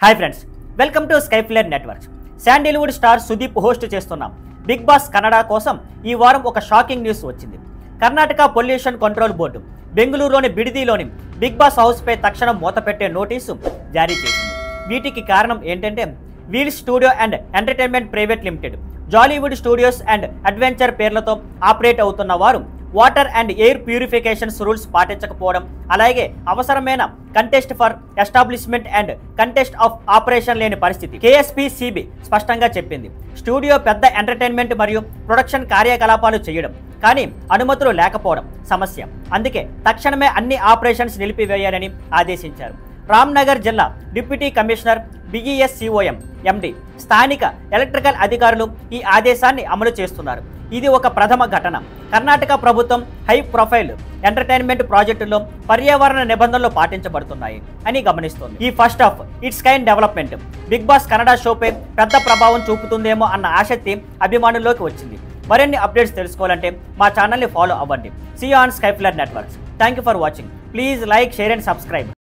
Hi friends, welcome to Skyflare Networks. Sandalwood star Sudeep host చేస్తున్నాం Bigg Boss Kannada కోసం ఈ వారం ఒక షాకింగ్ న్యూస్ వచ్చింది. కర్ణాటక పొల్యూషన్ కంట్రోల్ బోర్డు బెంగళూరులోని బిడిదిలోని బిగ్ బాస్ హౌస్పై తక్షణం మూతపెట్టే నోటీసు జారీ చేసింది. వీటికి కారణం ఏంటంటే wheel studio and entertainment private limited, Jollywood studios and adventure పేర్లతో ఆపరేట్ అవుతున్న వారు water and air purifications rules పాటించకపోవడం, అలాగే అవసరమైన contest for establishment and contest of operation లేని పరిస్థితి. KSPCB స్పష్టంగా చెప్పింది. స్టూడియో పెద్ద ఎంటర్టైన్మెంట్ మరియు ప్రొడక్షన్ కార్యకలాపాలు చేయడం, కానీ అనుమతులు లేకపోవడం సమస్య. అందుకే తక్షణమే అన్ని ఆపరేషన్స్ నిలిపివేయాలని ఆదేశించారు. రామ్నగర్ జిల్లా డిప్యూటీ కమిషనర్ BESCOM MD స్థానిక ఎలక్ట్రికల్ అధికారులు ఈ ఆదేశాన్ని అమలు చేస్తున్నారు. ఇది ఒక ప్రథమ ఘటన. కర్ణాటక ప్రభుత్వం హై ప్రొఫైల్ ఎంటర్టైన్మెంట్ ప్రాజెక్టులో పర్యావరణ నిబంధనలు పాటించబడుతున్నాయి అని గమనిస్తోంది. ఈ first of its kind development Bigg Boss Kannada షోపై పెద్ద ప్రభావం చూపుతుందేమో అన్న ఆసక్తి అభిమానుల్లోకి వచ్చింది. మరిన్ని అప్డేట్స్ తెలుసుకోవాలంటే మా ఛానల్ని ఫాలో అవ్వండి. See you on Skyflare Networks. Thank you for watching. Please like, share and subscribe.